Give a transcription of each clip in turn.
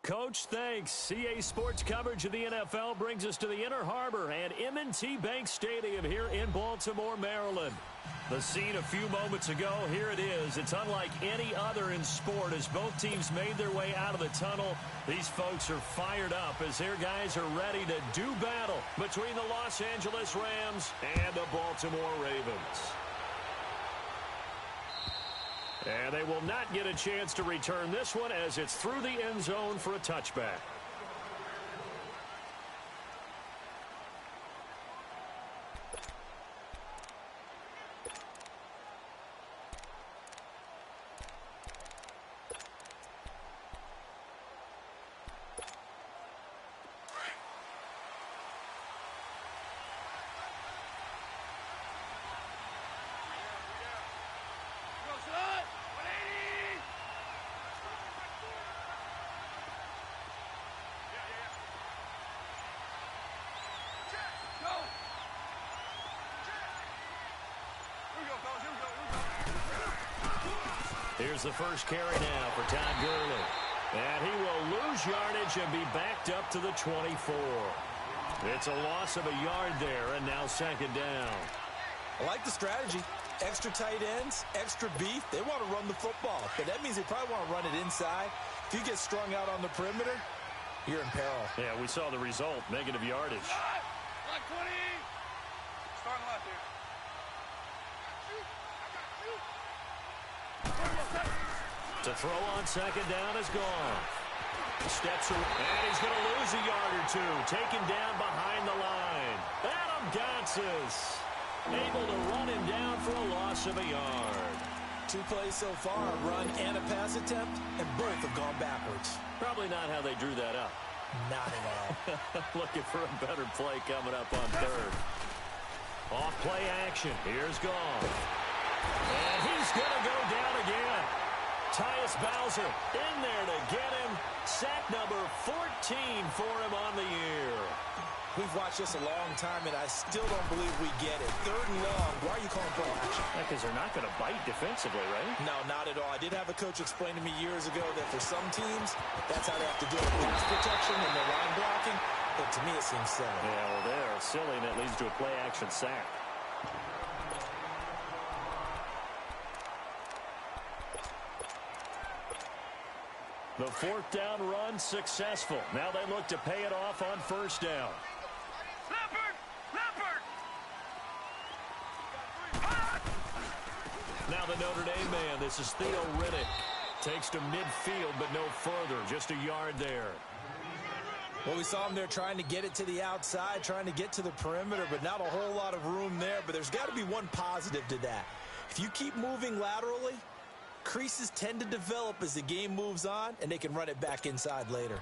Coach, thanks. CA Sports coverage of the NFL brings us to the Inner Harbor at M&T Bank Stadium here in Baltimore, Maryland. The scene a few moments ago, here it is. It's unlike any other in sport as both teams made their way out of the tunnel. These folks are fired up as their guys are ready to do battle between the Los Angeles Rams and the Baltimore Ravens. And they will not get a chance to return this one as it's through the end zone for a touchback. Here's the first carry now for Todd Gurley. And he will lose yardage and be backed up to the 24. It's a loss of a yard there, and now second down. I like the strategy. Extra tight ends, extra beef. They want to run the football, but that means they probably want to run it inside. If you get strung out on the perimeter, you're in peril. Yeah, we saw the result, negative yardage. Like 20. Starting left here. To throw on second down is gone. Steps around, and he's going to lose a yard or two. Taken down behind the line. Adam Gotsis able to run him down for a loss of a yard. 2 plays so far, a run and a pass attempt, and both have gone backwards. Probably not how they drew that up. Not at all. Looking for a better play coming up on third. Off play action. Here's Goff. And he's going to go down again. Tyus Bowser in there to get him. Sack number 14 for him on the year. We've watched this a long time, and I still don't believe we get it. 3rd and long. Why are you calling play action? Because they're not going to bite defensively, right? No, not at all. I did have a coach explain to me years ago that for some teams, that's how they have to do it. Pass protection and their line blocking. But to me, it seems silly. Yeah, well, they're silly, and it leads to a play action sack. The 4th down run successful. Now they look to pay it off on 1st down. Now the Notre Dame man, this is L2lr1ch. Takes to midfield, but no further. Just a yard there. Well, we saw him there trying to get it to the outside, trying to get to the perimeter, but not a whole lot of room there. But there's got to be one positive to that. If you keep moving laterally, creases tend to develop as the game moves on, and they can run it back inside later.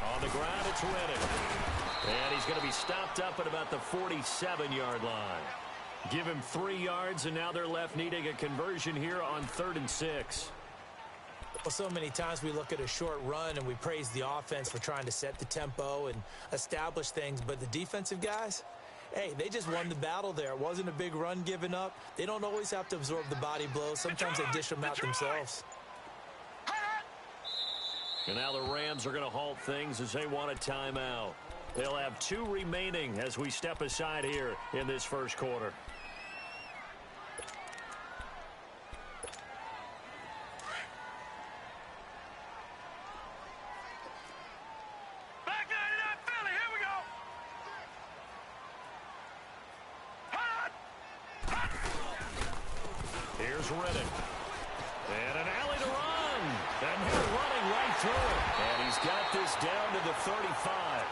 On the ground, it's Reddick. And he's going to be stopped up at about the 47-yard line. Give him 3 yards, and now they're left needing a conversion here on 3rd and 6. Well, so many times we look at a short run and we praise the offense for trying to set the tempo and establish things, but the defensive guys, hey, they just won the battle there. It wasn't a big run given up. They don't always have to absorb the body blows. Sometimes they dish them out themselves. And now the Rams are going to halt things as they want a timeout. They'll have 2 remaining as we step aside here in this first quarter. Here's Reddick. And an alley to run. And they're running right through it. And he's got this down to the 35.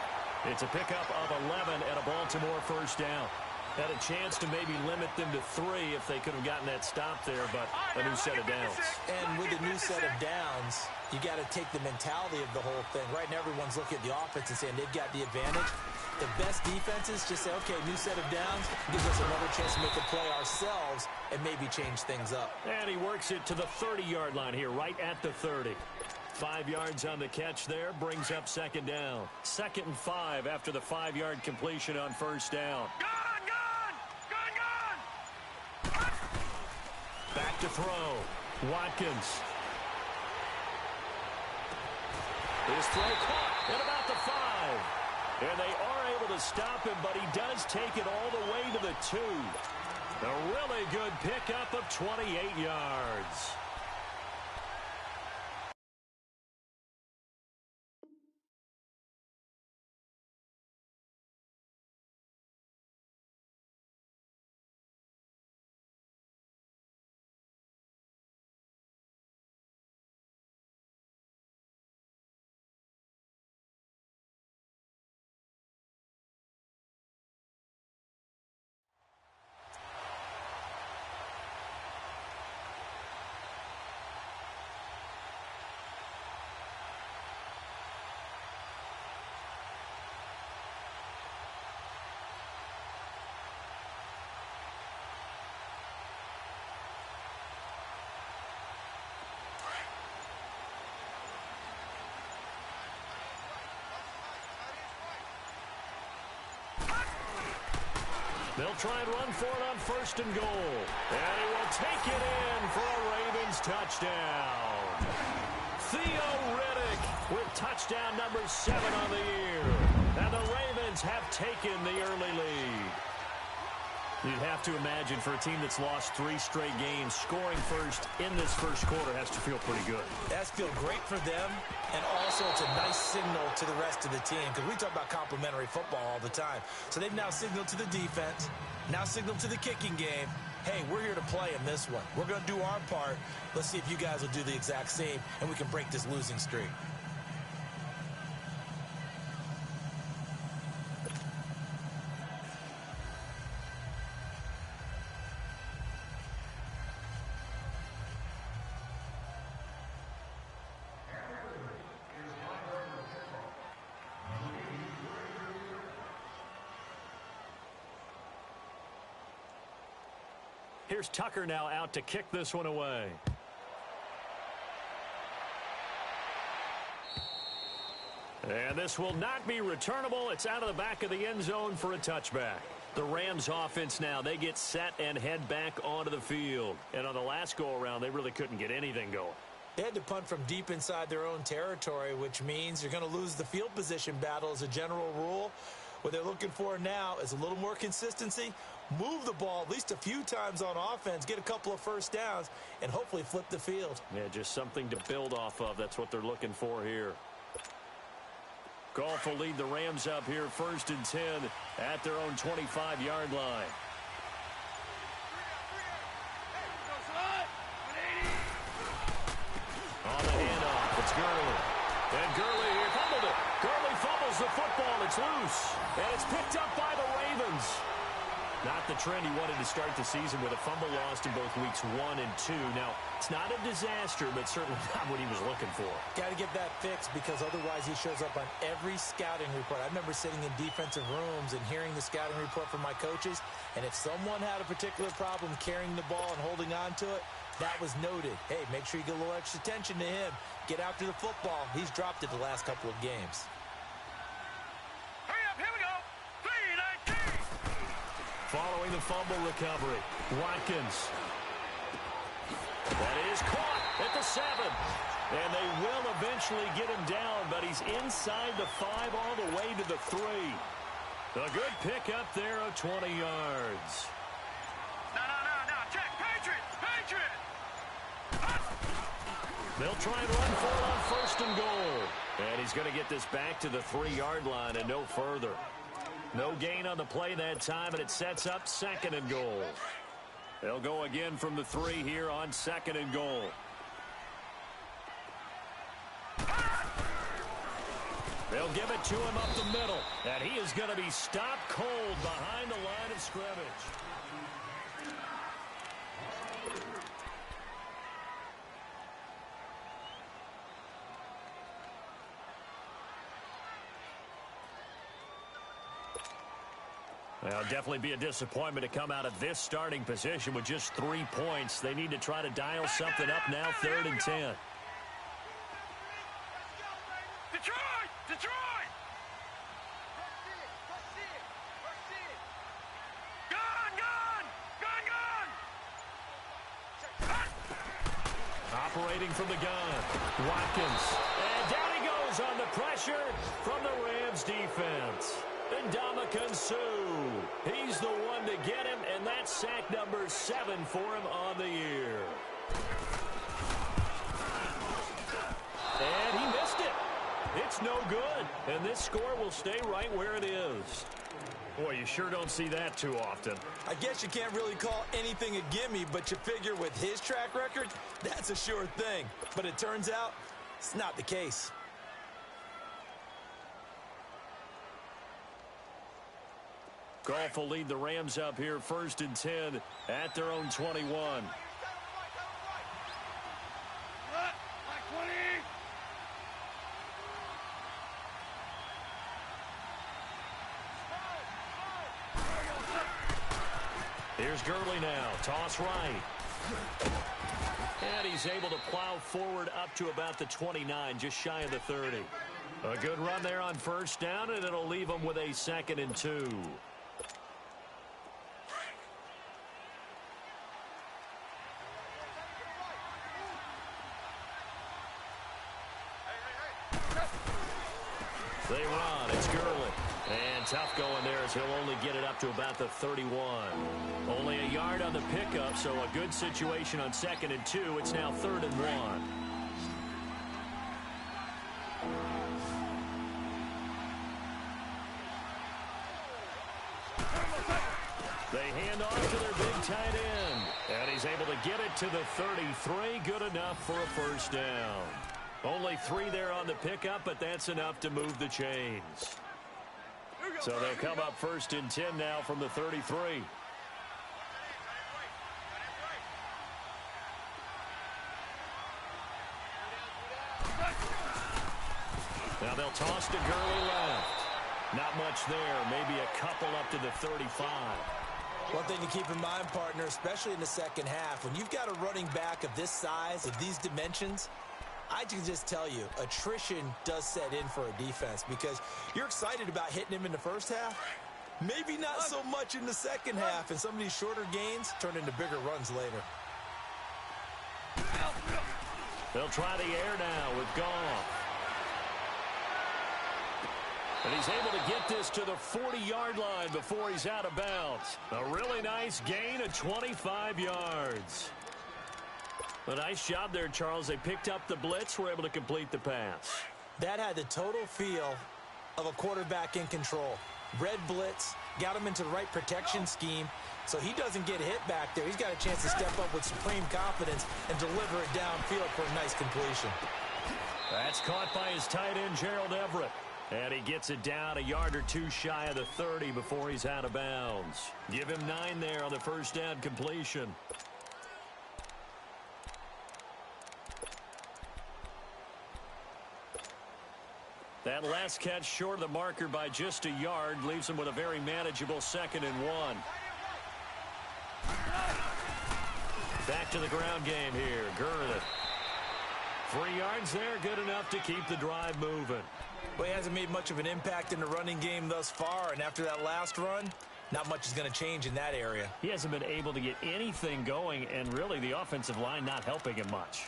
It's a pickup of 11 at a Baltimore 1st down. Had a chance to maybe limit them to 3 if they could have gotten that stop there, but a new set of downs. And with a new set of downs, you got to take the mentality of the whole thing. Right now, everyone's looking at the offense and saying they've got the advantage. The best defenses just say, okay, new set of downs, gives us another chance to make a play ourselves and maybe change things up. And he works it to the 30-yard line here, right at the 30. 5 yards on the catch there, brings up second down. 2nd and 5 after the 5-yard completion on first down. Gone! Back to throw. Watkins. His throw caught at about the 5. And they are able to stop him, but he does take it all the way to the 2. A really good pickup of 28 yards. They'll try and run for it on 1st and goal. And he will take it in for a Ravens touchdown. Theo Riddick with touchdown number 7 on the year. And the Ravens have taken the early lead. You'd have to imagine for a team that's lost 3 straight games, scoring first in this first quarter has to feel pretty good. That's feel great for them, and also it's a nice signal to the rest of the team, because we talk about complementary football all the time. So they've now signaled to the defense, now signaled to the kicking game, hey, we're here to play in this one. We're going to do our part. Let's see if you guys will do the exact same, and we can break this losing streak. Here's Tucker now out to kick this one away. And this will not be returnable. It's out of the back of the end zone for a touchback. The Rams offense now, they get set and head back onto the field. And on the last go-around, they really couldn't get anything going. They had to punt from deep inside their own territory, which means you're going to lose the field position battle as a general rule. What they're looking for now is a little more consistency, move the ball at least a few times on offense, get a couple of first downs, and hopefully flip the field. Yeah, just something to build off of. That's what they're looking for here. Goff will lead the Rams up here 1st and 10 at their own 25-yard line. On the handoff, it's Gurley. And Gurley here fumbled it. Gurley fumbles the football. It's loose. And it's picked up by the Ravens. Not the trend he wanted to start the season with a fumble lost in both weeks 1 and 2. Now, it's not a disaster, but certainly not what he was looking for. Got to get that fixed, because otherwise he shows up on every scouting report. I remember sitting in defensive rooms and hearing the scouting report from my coaches, and if someone had a particular problem carrying the ball and holding on to it, that was noted. Hey, make sure you get a little extra attention to him. Get after the football. He's dropped it the last couple of games. Hurry up, here we go. 3-19. Following the fumble recovery, Watkins. That is caught at the 7. And they will eventually get him down, but he's inside the 5 all the way to the 3. A good pickup there of 20 yards. No. Check. Patriot. They'll try and run for it on 1st and goal. And he's going to get this back to the 3-yard line and no further. No gain on the play that time, and it sets up 2nd and goal. They'll go again from the 3 here on 2nd and goal. They'll give it to him up the middle, and he is going to be stopped cold behind the line of scrimmage. Well, definitely be a disappointment to come out of this starting position with just 3 points. They need to try to dial something up now, 3rd and 10. Operating from the gun, Watkins. And down he goes on the pressure from the Rams defense. And Ndamukong Suh. He's the one to get him, and that's sack number 7 for him on the year. And he missed it. It's no good, and this score will stay right where it is. Boy, you sure don't see that too often. I guess you can't really call anything a gimme, but you figure with his track record, that's a sure thing. But it turns out, it's not the case. Goff will lead the Rams up here 1st and 10 at their own 21. Like 20. Here's Gurley now. Toss right. And he's able to plow forward up to about the 29, just shy of the 30. A good run there on 1st down, and it'll leave him with a 2nd and 2. They run. It's Gurley. And tough going there as he'll only get it up to about the 31. Only a yard on the pickup, so a good situation on 2nd and 2. It's now 3rd and 1. They hand off to their big tight end. And he's able to get it to the 33. Good enough for a 1st down. Only 3 there on the pickup, but that's enough to move the chains. So they'll come up 1st and 10 now from the 33. Now they'll toss to Gurley left. Not much there. Maybe a couple up to the 35. One thing to keep in mind, partner, especially in the second half, when you've got a running back of this size, of these dimensions, I can just tell you, attrition does set in for a defense because you're excited about hitting him in the first half. Maybe not so much in the second half, and some of these shorter gains turn into bigger runs later. They'll try the air now with Goff. And he's able to get this to the 40-yard line before he's out of bounds. A really nice gain of 25 yards. A nice job there, Charles. They picked up the blitz, were able to complete the pass. That had the total feel of a quarterback in control. Red blitz, got him into the right protection scheme, so he doesn't get hit back there. He's got a chance to step up with supreme confidence and deliver it downfield for a nice completion. That's caught by his tight end, Gerald Everett. And he gets it down a yard or 2 shy of the 30 before he's out of bounds. Give him 9 there on the 1st down completion. That last catch short of the marker by just a yard leaves him with a very manageable 2nd and 1. Back to the ground game here. Gurley. 3 yards there, good enough to keep the drive moving. Well, he hasn't made much of an impact in the running game thus far, and after that last run, not much is going to change in that area. He hasn't been able to get anything going, and really the offensive line not helping him much.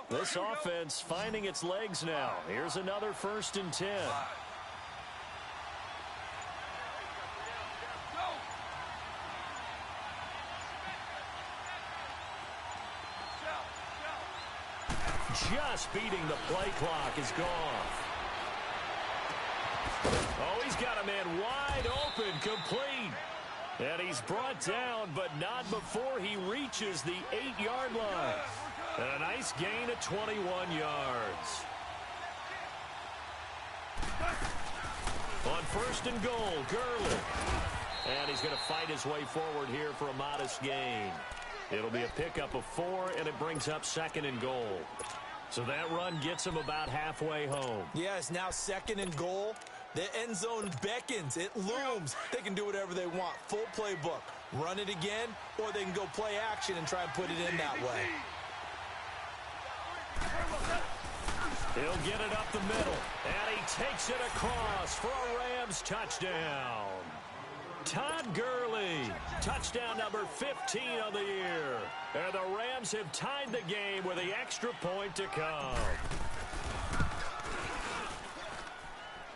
This offense finding its legs now. Here's another 1st and 10. Just beating the play clock is Goff. Oh, he's got a man wide open, complete. And he's brought down, but not before he reaches the 8-yard line. And a nice gain of 21 yards. On 1st and goal, Gurley. And he's going to fight his way forward here for a modest gain. It'll be a pickup of 4, and it brings up 2nd and goal. So that run gets him about halfway home. Yeah, it's now 2nd and goal. The end zone beckons. It looms. They can do whatever they want. Full playbook. Run it again, or they can go play action and try and put it in that way. He'll get it up the middle, and he takes it across for a Rams touchdown. Todd Gurley, touchdown number 15 of the year. And the Rams have tied the game with the extra point to come.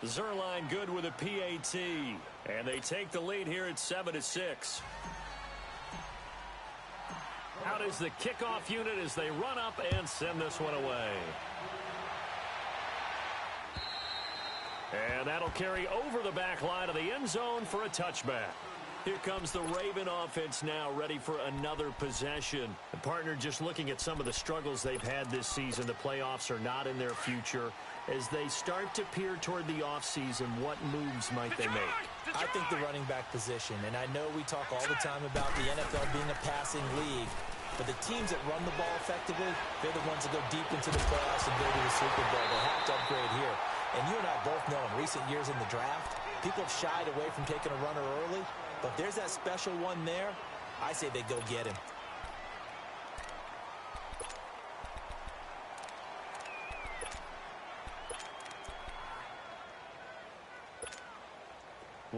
Zerline good with a PAT, and they take the lead here at 7-6. Out is the kickoff unit as they run up and send this one away. And that'll carry over the back line of the end zone for a touchback. Here comes the Raven offense now, ready for another possession. The partner just looking at some of the struggles they've had this season. The playoffs are not in their future. As they start to peer toward the offseason, what moves might they make? I think the running back position, and I know we talk all the time about the NFL being a passing league, but the teams that run the ball effectively, they're the ones that go deep into the playoffs and go to the Super Bowl. They have to upgrade here. And you and I both know in recent years in the draft, people have shied away from taking a runner early. But if there's that special one there, I say they go get him.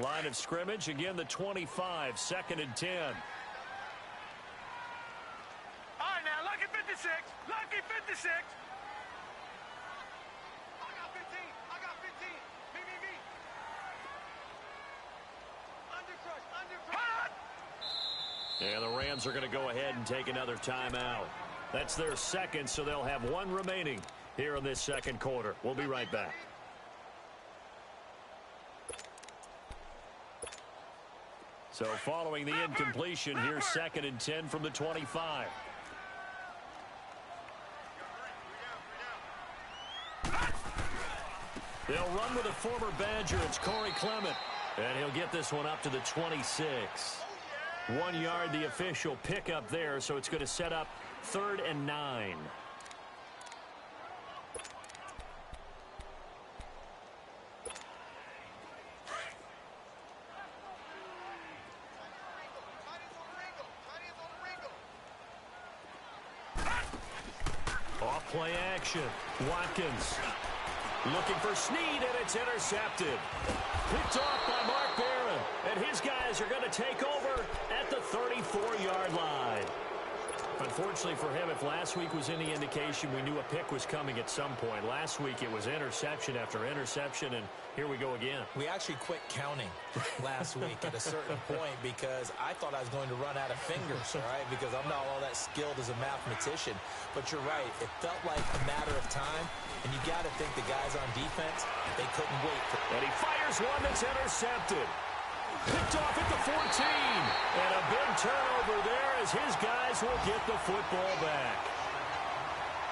Line of scrimmage, again the 25, 2nd and 10. All right, now, lucky 56. Lucky 56. I got 15. I got 15. Me. Under crush. And the Rams are going to go ahead and take another timeout. That's their second, so they'll have one remaining here in this second quarter. We'll be right back. So following the incompletion, here's 2nd and 10 from the 25. They'll run with a former Badger. It's Corey Clement. And he'll get this one up to the 26. 1 yard, the official pickup there, so it's going to set up 3rd and 9. Off play action. Watkins looking for Snead, and it's intercepted. Picked off by Mark Barron, and his guys are going to take over at the 34-yard line. Unfortunately for him, if last week was any indication, we knew a pick was coming at some point. Last week it was interception after interception, and here we go again. We actually quit counting last week at a certain point because I thought I was going to run out of fingers, all right, because I'm not all that skilled as a mathematician. But you're right. It felt like a matter of time, and you got to think the guys on defense, they couldn't wait. And he fires one that's intercepted. Picked off at the 14. And a big turnover there as his guys will get the football back.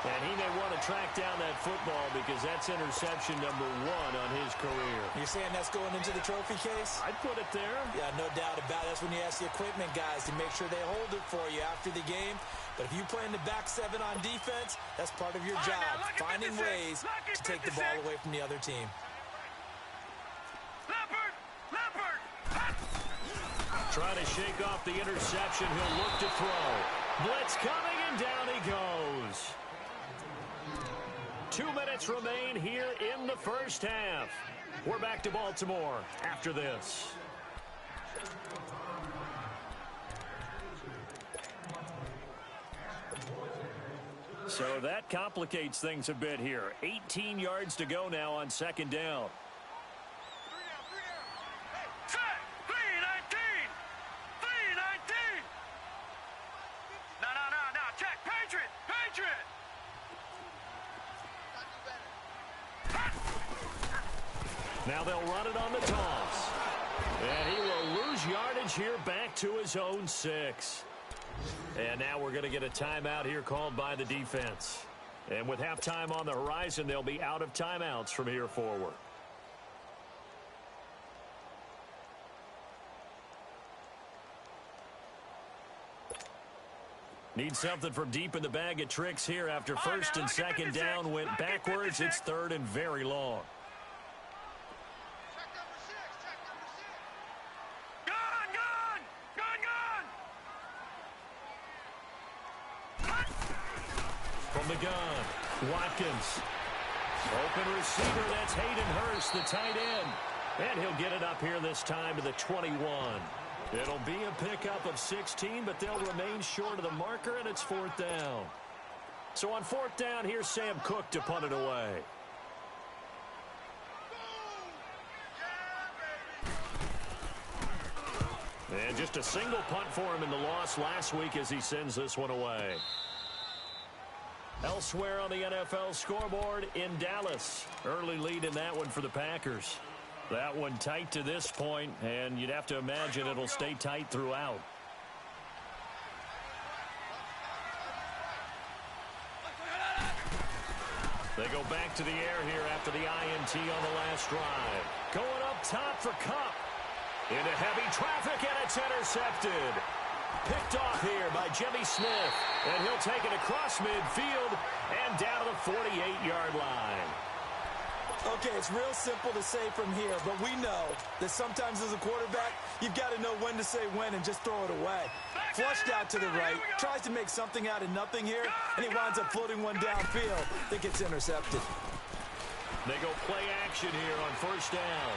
And he may want to track down that football because that's interception number 1 on his career. You're saying that's going into the trophy case? I'd put it there. Yeah, no doubt about it. That's when you ask the equipment guys to make sure they hold it for you after the game. But if you play in the back 7 on defense, that's part of your job, finding ways to take the ball away from the other team. Trying to shake off the interception. He'll look to throw. Blitz coming, and down he goes. 2 minutes remain here in the first half. We're back to Baltimore after this. So that complicates things a bit here. 18 yards to go now on 2nd down. Now they'll run it on the toss. And he will lose yardage here back to his own 6. And now we're going to get a timeout here called by the defense. And with halftime on the horizon, they'll be out of timeouts from here forward. Need something from deep in the bag of tricks here after 1st and 2nd down went backwards. It's 3rd and very long. From the gun, Watkins Open receiver, that's Hayden Hurst, the tight end. And he'll get it up here this time to the 21. It'll be a pickup of 16, but they'll remain short of the marker, and it's 4th down. So on 4th down, here's Sam Cook to punt it away. And just a single punt for him in the loss last week as he sends this one away. Elsewhere on the NFL scoreboard in Dallas. Early lead in that one for the Packers. That one tight to this point, and you'd have to imagine it'll stay tight throughout. They go back to the air here after the INT on the last drive. Going up top for Kupp. Into heavy traffic, and it's intercepted. Picked off here by Jimmy Smith. And he'll take it across midfield and down to the 48-yard line. Okay, it's real simple to say from here, but we know that sometimes as a quarterback, you've got to know when to say when and just throw it away. Flushed out to the right, tries to make something out of nothing here, and he winds up floating one downfield that gets intercepted. They go play action here on 1st down.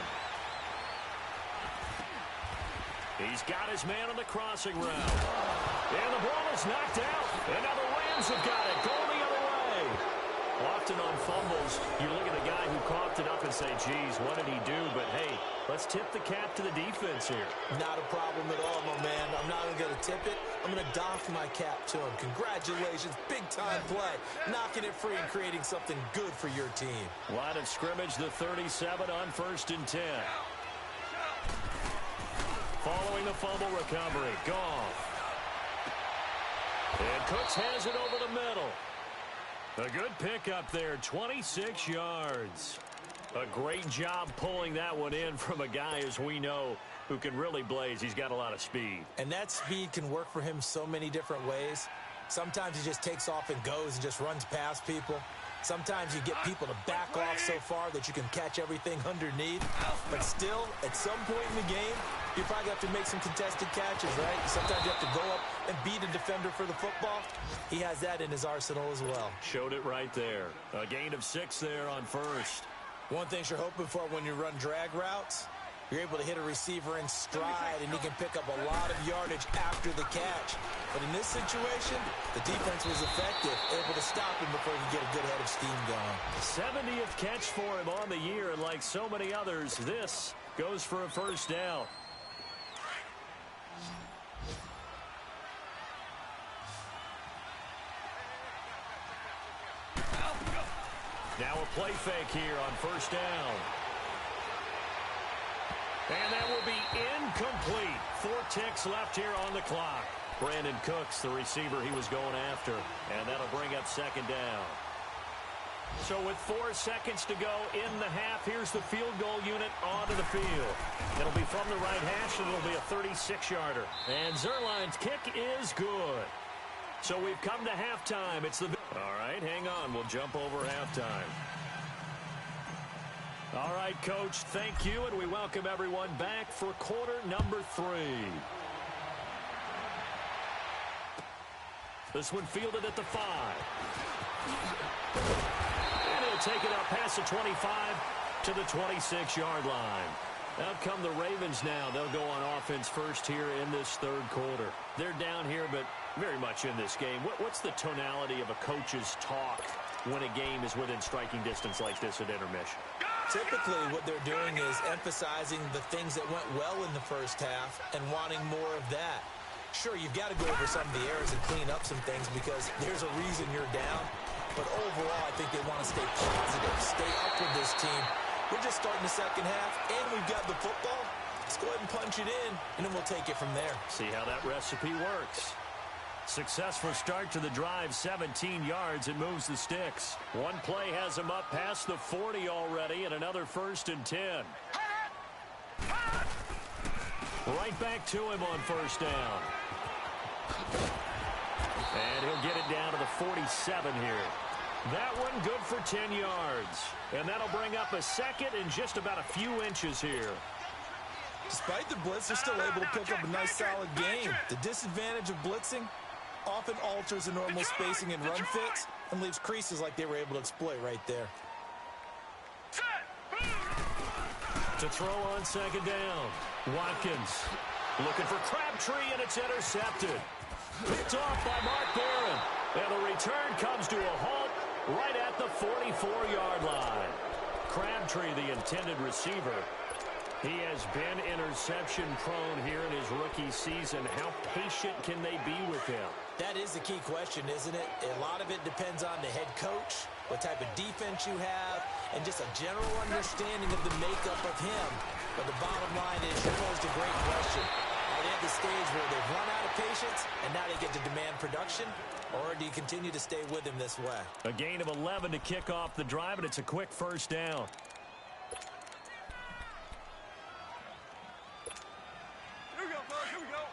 He's got his man on the crossing route. And the ball is knocked out. And now the Rams have got it. Going the other way. Often on fumbles, you look at the guy who coughed it up and say, geez, what did he do? But, hey, let's tip the cap to the defense here. Not a problem at all, my man. I'm not even going to tip it. I'm going to doff my cap to him. Congratulations. Big-time play. Knocking it free and creating something good for your team. Line of scrimmage, the 37 on 1st and 10. Following the fumble recovery, Goff. And Cooks has it over the middle. A good pickup there, 26 yards. A great job pulling that one in from a guy, as we know, who can really blaze. He's got a lot of speed. And that speed can work for him so many different ways. Sometimes he just takes off and goes and just runs past people. Sometimes you get people to back off so far that you can catch everything underneath. But still, at some point in the game, you probably have to make some contested catches, right? Sometimes you have to go up and beat a defender for the football. He has that in his arsenal as well. Showed it right there. A gain of 6 there on 1st. One thing you're hoping for when you run drag routes, you're able to hit a receiver in stride, and he can pick up a lot of yardage after the catch. But in this situation, the defense was effective, able to stop him before he could get a good head of steam going. 70th catch for him on the year, and like so many others, this goes for a 1st down. Now a play fake here on 1st down. And that will be incomplete. 4 ticks left here on the clock. Brandon Cooks, the receiver he was going after. And that'll bring up 2nd down. So with 4 seconds to go in the half, here's the field goal unit onto the field. It'll be from the right hash, and it'll be a 36-yarder. And Zerline's kick is good. So we've come to halftime. It's the... All right, hang on. We'll jump over halftime. All right, Coach, thank you, and we welcome everyone back for quarter number 3. This one fielded at the 5. And he'll take it up past the 25 to the 26-yard line. Out come the Ravens now. They'll go on offense first here in this 3rd quarter. They're down here, but very much in this game. What's the tonality of a coach's talk when a game is within striking distance like this at intermission? Typically, what they're doing is emphasizing the things that went well in the first half and wanting more of that. Sure, you've got to go over some of the errors and clean up some things because there's a reason you're down. But overall, I think they want to stay positive, stay up with this team. We're just starting the second half, and we've got the football. Let's go ahead and punch it in, and then we'll take it from there. See how that recipe works. Successful start to the drive, 17 yards. It moves the sticks. One play has him up past the 40 already, and another 1st and 10. Right back to him on 1st down. And he'll get it down to the 47 here. That one good for 10 yards. And that'll bring up a 2nd and just about a few inches here. Despite the blitz, they're still able to pick up a nice solid gain. The disadvantage of blitzing often alters the normal spacing and run fits and leaves creases like they were able to exploit right there. To throw on second down. Watkins looking for Crabtree, and it's intercepted. Picked off by Mark Barron. And the return comes to a halt right at the 44-yard line. Crabtree, the intended receiver. He has been interception-prone here in his rookie season. How patient can they be with him? That is the key question, isn't it? A lot of it depends on the head coach, what type of defense you have, and just a general understanding of the makeup of him. But the bottom line is, you posed a great question. Are they at the stage where they've run out of patience, and now they get to demand production? Or do you continue to stay with him this way? A gain of 11 to kick off the drive, and it's a quick first down. Here we go, fellas. Here we go.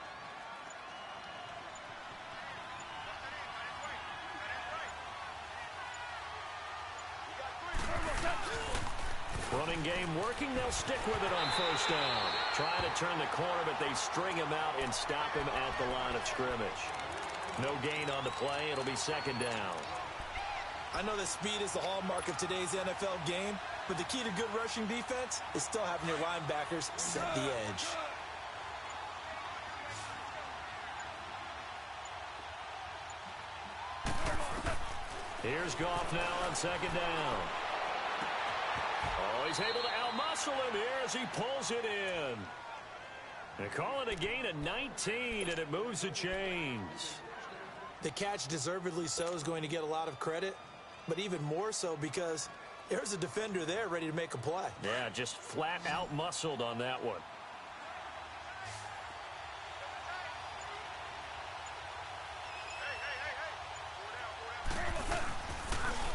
Running game working. They'll stick with it on first down. Trying to turn the corner, but they string him out and stop him at the line of scrimmage. No gain on the play. It'll be second down. I know that speed is the hallmark of today's NFL game, but the key to good rushing defense is still having your linebackers set the edge. Here's Goff now on second down. Oh, he's able to outmuscle him here as he pulls it in. They call it a gain of 19, and it moves the chains. The catch, deservedly so, is going to get a lot of credit, but even more so because there's a defender there ready to make a play. Yeah, just flat out muscled on that one.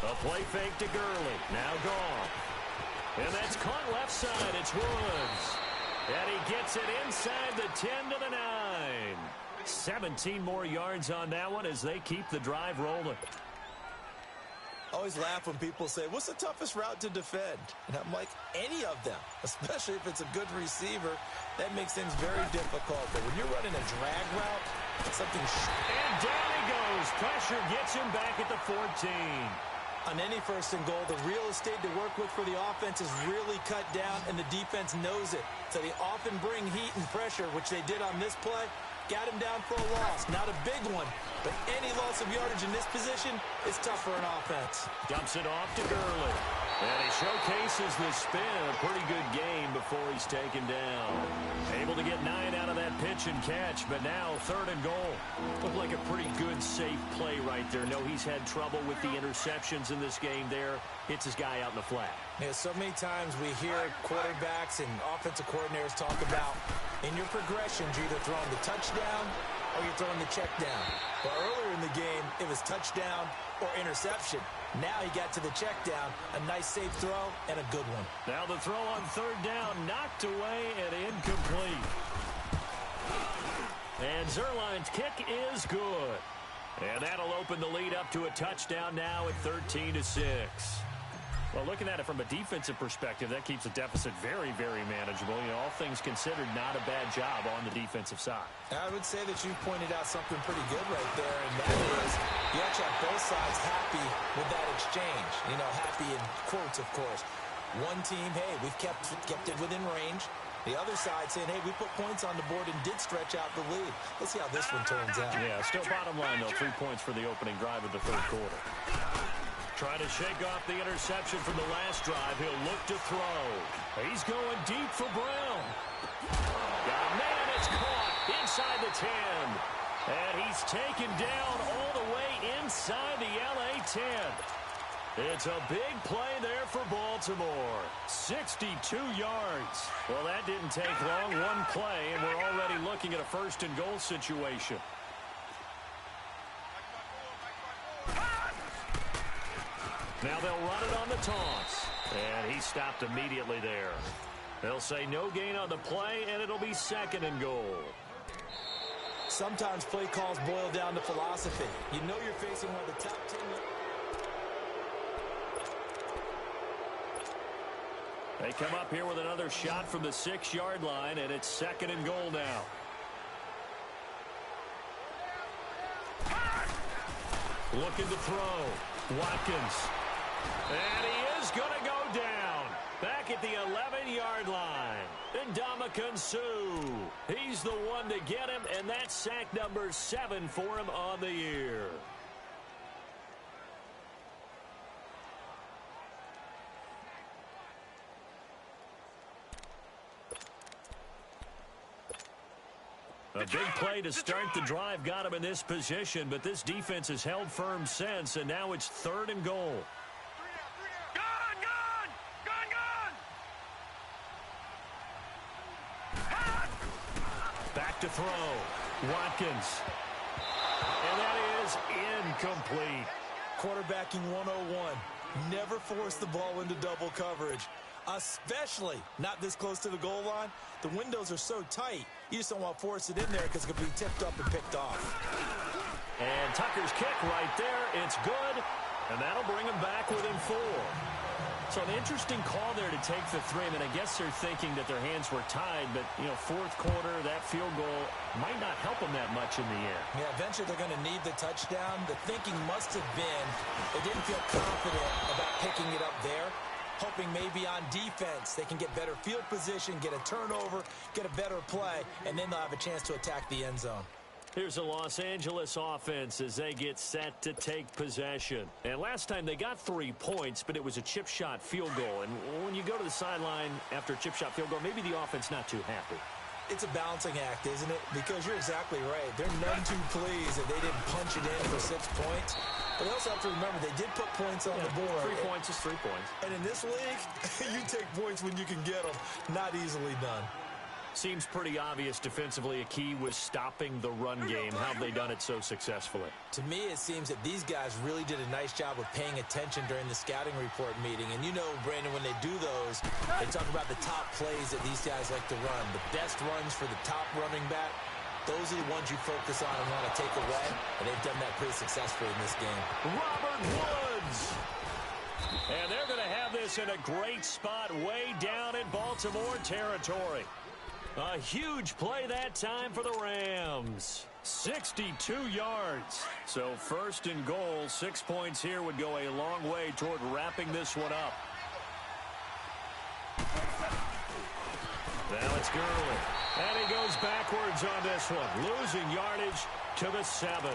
A play fake to Gurley. Now gone. And that's caught left side. It's Woods. And he gets it inside the 10 to the 9. 17 more yards on that one as they keep the drive rolling. I always laugh when people say, what's the toughest route to defend? And I'm like, any of them, especially if it's a good receiver. That makes things very difficult. But when you're running a drag route, something... And down he goes. Pressure gets him back at the 14. On any first and goal, the real estate to work with for the offense is really cut down, and the defense knows it. So they often bring heat and pressure, which they did on this play. Got him down for a loss. Not a big one, but any loss of yardage in this position is tough for an offense. Dumps it off to Gurley. And he showcases the spin. A pretty good game before he's taken down. Able to get 9 out of that pitch and catch, but now third and goal. Looked like a pretty good, safe play right there. No, he's had trouble with the interceptions in this game there. Hits his guy out in the flat. Yeah, so many times we hear quarterbacks and offensive coordinators talk about in your progressions, you're either throwing the touchdown or you're throwing the check down. But earlier in the game, it was touchdown or interception. Now he got to the check down, a nice safe throw, and a good one. Now the throw on third down, knocked away and incomplete. And L2lr's kick is good. And that'll open the lead up to a touchdown now at 13-6. Well, looking at it from a defensive perspective, that keeps the deficit very, very manageable. You know, all things considered, not a bad job on the defensive side. I would say that you pointed out something pretty good right there, and that is you actually have both sides happy with that exchange. You know, happy in quotes, of course. One team, hey, we've kept it within range. The other side saying, hey, we put points on the board and did stretch out the lead. Let's see how this one turns out. Yeah, still bottom line, though, 3 points for the opening drive of the third quarter. Trying to shake off the interception from the last drive. He'll look to throw. He's going deep for Brown. Man, it's caught inside the 10. And he's taken down all the way inside the LA 10. It's a big play there for Baltimore. 62 yards. Well, that didn't take long. One play, and we're already looking at a first and goal situation. Now they'll run it on the toss. And he stopped immediately there. They'll say no gain on the play, and it'll be second and goal. Sometimes play calls boil down to philosophy. You know you're facing one of the top 10. They come up here with another shot from the 6-yard line, and it's second and goal now. Looking to throw. Watkins. And he is going to go down. Back back at the 11-yard line. And Ndamukong Suh. He's the one to get him, and that's sack number 7 for him on the year. A big play to start the drive got him in this position, but this defense has held firm since, and now it's 3rd and goal. Back to throw. Watkins. And that is incomplete. Quarterbacking 101. Never force the ball into double coverage, especially not this close to the goal line. The windows are so tight, you just don't want to force it in there because it could be tipped up and picked off. And Tucker's kick right there. It's good, and that'll bring him back within 4. So an interesting call there to take the 3. I mean, I guess they're thinking that their hands were tied, but, you know, 4th quarter, that field goal might not help them that much in the end. Yeah, eventually they're going to need the touchdown. The thinking must have been they didn't feel confident about picking it up there, hoping maybe on defense they can get better field position, get a turnover, get a better play, and then they'll have a chance to attack the end zone. Here's the Los Angeles offense as they get set to take possession. And last time they got 3 points, but it was a chip shot field goal. And when you go to the sideline after a chip shot field goal, maybe the offense not too happy. It's a balancing act, isn't it? Because you're exactly right. They're none too pleased that they didn't punch it in for 6 points. But they also have to remember they did put points on the board. 3 points is 3 points. And in this league, you take points when you can get them. Not easily done. Seems pretty obvious defensively a key was stopping the run game. How have they done it so successfully? To me, it seems that these guys really did a nice job of paying attention during the scouting report meeting. And you know, Brandon, when they do those, they talk about the top plays that these guys like to run. The best runs for the top running back, those are the ones you focus on and want to take away. And they've done that pretty successfully in this game. Robert Woods! And they're going to have this in a great spot way down in Baltimore territory. A huge play that time for the Rams. 62 yards. So 1st and goal, 6 points here would go a long way toward wrapping this one up. Now it's Gurley. And he goes backwards on this one. Losing yardage to the 7.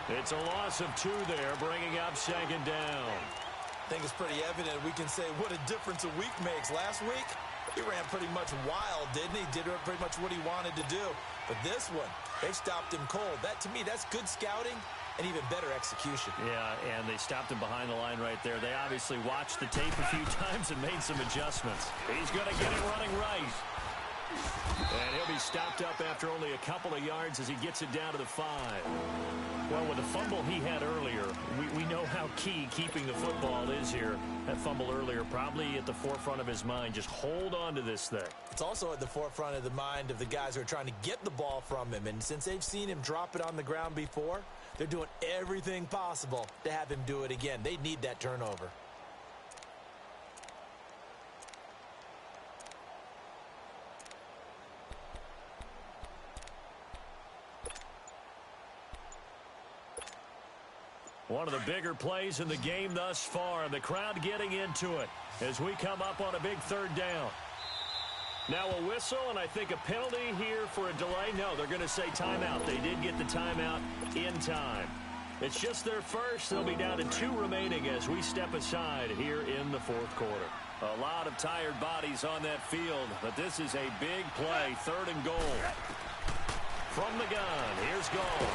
It's a loss of 2 there, bringing up 2nd down. I think it's pretty evident we can say what a difference a week makes. Last week, he ran pretty much wild, didn't he? Did pretty much what he wanted to do. But this one, they stopped him cold. That, to me, that's good scouting and even better execution. Yeah, and they stopped him behind the line right there. They obviously watched the tape a few times and made some adjustments. He's going to get it running right. And he'll be stopped up after only a couple of yards as he gets it down to the 5. Well, with the fumble he had earlier, we know how key keeping the football is here. That fumble earlier probably at the forefront of his mind. Just hold on to this thing. It's also at the forefront of the mind of the guys who are trying to get the ball from him. And since they've seen him drop it on the ground before, they're doing everything possible to have him do it again. They need that turnover. One of the bigger plays in the game thus far, and the crowd getting into it as we come up on a big 3rd down. Now a whistle, and I think a penalty here for a delay. No, they're going to say timeout. They did get the timeout in time. It's just their first. They'll be down to 2 remaining as we step aside here in the 4th quarter. A lot of tired bodies on that field, but this is a big play. 3rd and goal. From the gun, here's Gall.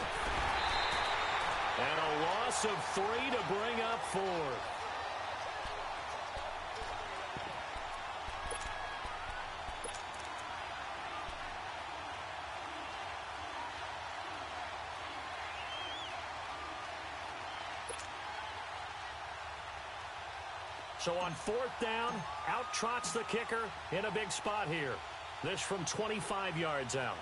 And a loss of 3 to bring up 4. So on 4th down, out trots the kicker in a big spot here. This from 25 yards out.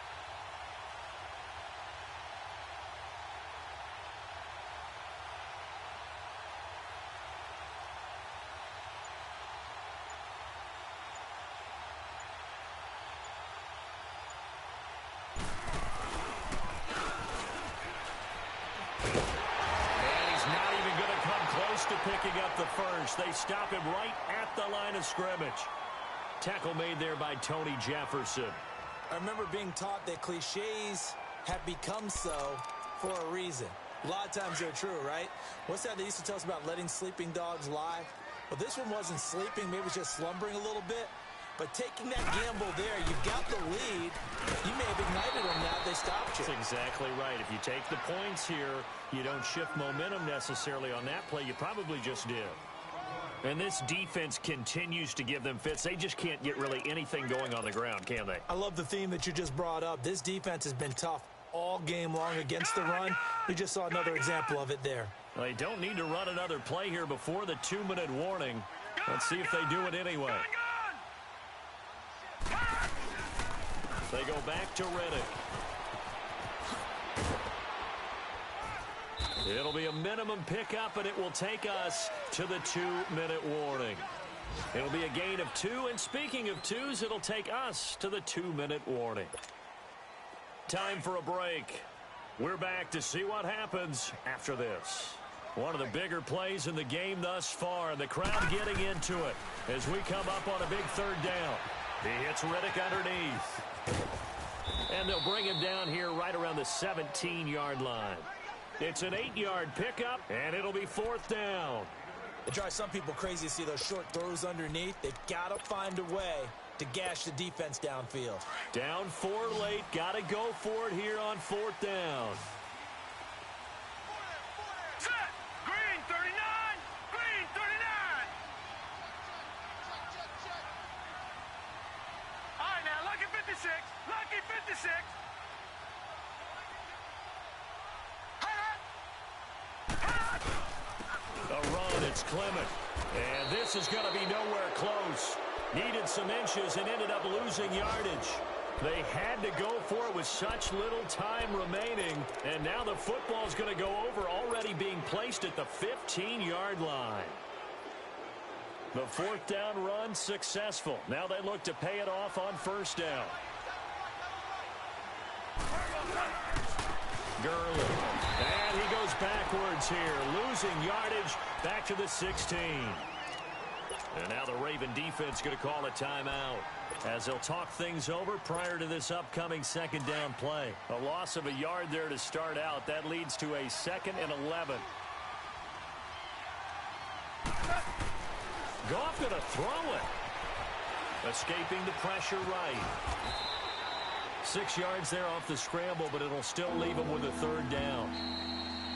To picking up the first. They stop him right at the line of scrimmage. Tackle made there by Tony Jefferson. I remember being taught that cliches have become so for a reason. A lot of times they're true, right? What's that they used to tell us about letting sleeping dogs lie? Well, this one wasn't sleeping. Maybe it was just slumbering a little bit. But taking that gamble there, you got the lead. You may have ignited them now if they stopped you. That's exactly right. If you take the points here, you don't shift momentum necessarily on that play. You probably just did. And this defense continues to give them fits. They just can't get really anything going on the ground, can they? I love the theme that you just brought up. This defense has been tough all game long against the run. You just saw another example of it there. Well, they don't need to run another play here before the 2-minute warning. Let's see if they do it anyway. They go back to Riddick. It'll be a minimum pickup, and it will take us to the 2-minute warning. It'll be a gain of 2, and speaking of 2s, it'll take us to the 2-minute warning. Time for a break. We're back to see what happens after this. One of the bigger plays in the game thus far, and the crowd getting into it as we come up on a big 3rd down. He hits Riddick underneath. And they'll bring him down here right around the 17-yard line. It's an 8-yard pickup, and it'll be 4th down. It drives some people crazy to see those short throws underneath. They've got to find a way to gash the defense downfield. Down 4 late. Got to go for it here on 4th down. Set. Green 39. Green 39. All right, now, lucky 56. Lucky 56. A run, it's Clement. And this is going to be nowhere close. Needed some inches and ended up losing yardage. They had to go for it with such little time remaining. And now the football's going to go over, already being placed at the 15-yard line. The 4th down run successful. Now they look to pay it off on 1st down. Gurley. And he goes backwards here, losing yardage back to the 16. And now the Raven defense going to call a timeout as they'll talk things over prior to this upcoming 2nd down play. A loss of a yard there to start out. That leads to a 2nd and 11. Goff going to throw it. Escaping the pressure right. 6 yards there off the scramble, but it'll still leave them with a 3rd down.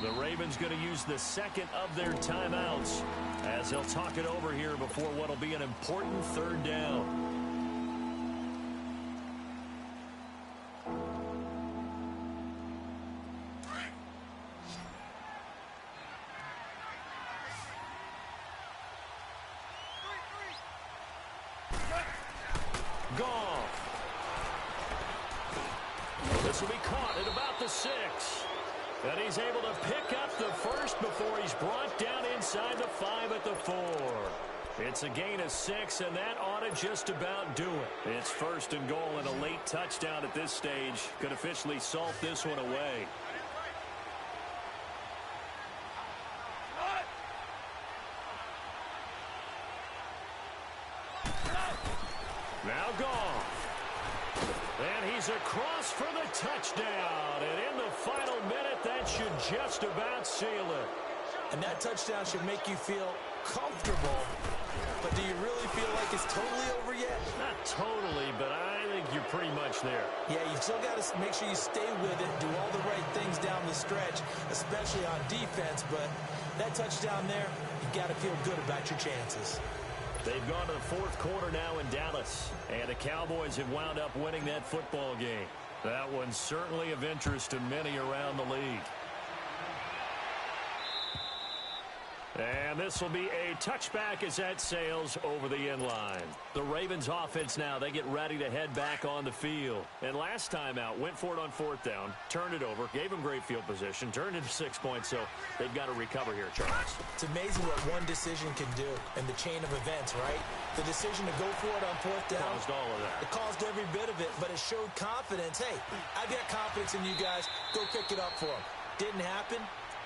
The Ravens going to use the 2nd of their timeouts as they'll talk it over here before what will be an important 3rd down. Goff. This will be caught at about the 6. And he's able to pick up the first before he's brought down inside the 5 at the 4. It's a gain of 6, and that ought to just about do it. It's 1st and goal, and a late touchdown at this stage could officially salt this one away. Now Goff. And he's across for the touchdown. And in the final minute, that should just about seal it. And that touchdown should make you feel comfortable. But do you really feel like it's totally over yet? Not totally, but I think you're pretty much there. Yeah, you still got to make sure you stay with it, do all the right things down the stretch, especially on defense. But that touchdown there, you got to feel good about your chances. They've gone to the 4th quarter now in Dallas, and the Cowboys have wound up winning that football game. That one's certainly of interest to many around the league. And this will be a touchback as that sails over the end line. The Ravens offense now, they get ready to head back on the field. And last time out, went for it on 4th down, turned it over, gave them great field position, turned into 6 points, so they've got to recover here, Charles. It's amazing what one decision can do in the chain of events, right? The decision to go for it on 4th down. Caused all of that. It caused every bit of it, but it showed confidence. Hey, I've got confidence in you guys. Go pick it up for them. Didn't happen.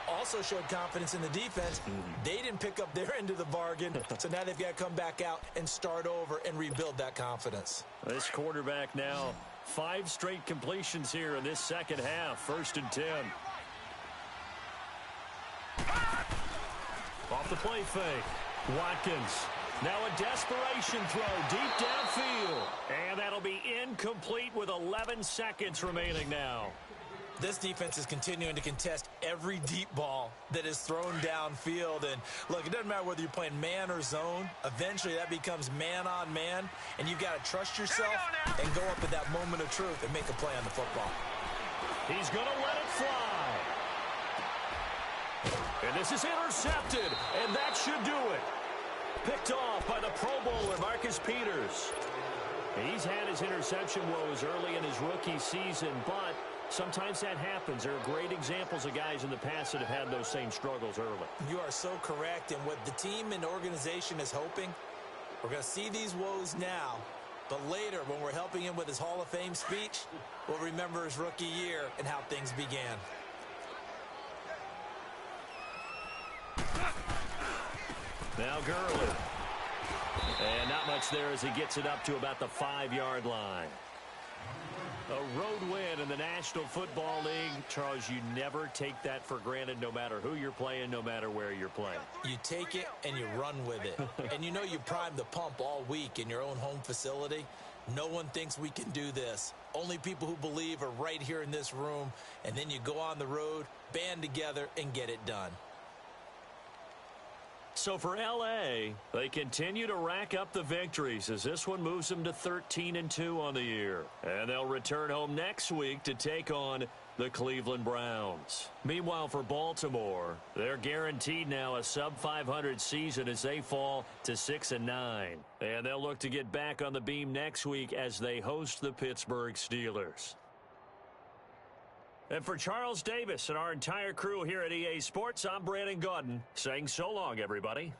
also showed confidence in the defense. They didn't pick up their end of the bargain, so now they've got to come back out and start over and rebuild that confidence. This quarterback now, 5 straight completions here in this second half. 1st and 10. Off the play fake. Watkins. Now a desperation throw deep downfield. And that'll be incomplete with 11 seconds remaining now. This defense is continuing to contest every deep ball that is thrown downfield. And, look, it doesn't matter whether you're playing man or zone. Eventually, that becomes man on man. And you've got to trust yourself and go up at that moment of truth and make a play on the football. He's going to let it fly. And this is intercepted. And that should do it. Picked off by the Pro Bowler, Marcus Peters. He's had his interception woes early in his rookie season, but sometimes that happens. There are great examples of guys in the past that have had those same struggles early. You are so correct. And what the team and organization is hoping, we're going to see these woes now, but later when we're helping him with his Hall of Fame speech, we'll remember his rookie year and how things began. Now Gurley. And not much there as he gets it up to about the 5-yard line. A road win in the National Football League. Charles, you never take that for granted no matter who you're playing, no matter where you're playing. You take it and you run with it. And you know you primed the pump all week in your own home facility. No one thinks we can do this. Only people who believe are right here in this room. And then you go on the road, band together, and get it done. So for L.A., they continue to rack up the victories as this one moves them to 13-2 on the year. And they'll return home next week to take on the Cleveland Browns. Meanwhile, for Baltimore, they're guaranteed now a sub-500 season as they fall to 6-9. And they'll look to get back on the beam next week as they host the Pittsburgh Steelers. And for Charles Davis and our entire crew here at EA Sports, I'm Brandon Gaudin saying so long, everybody.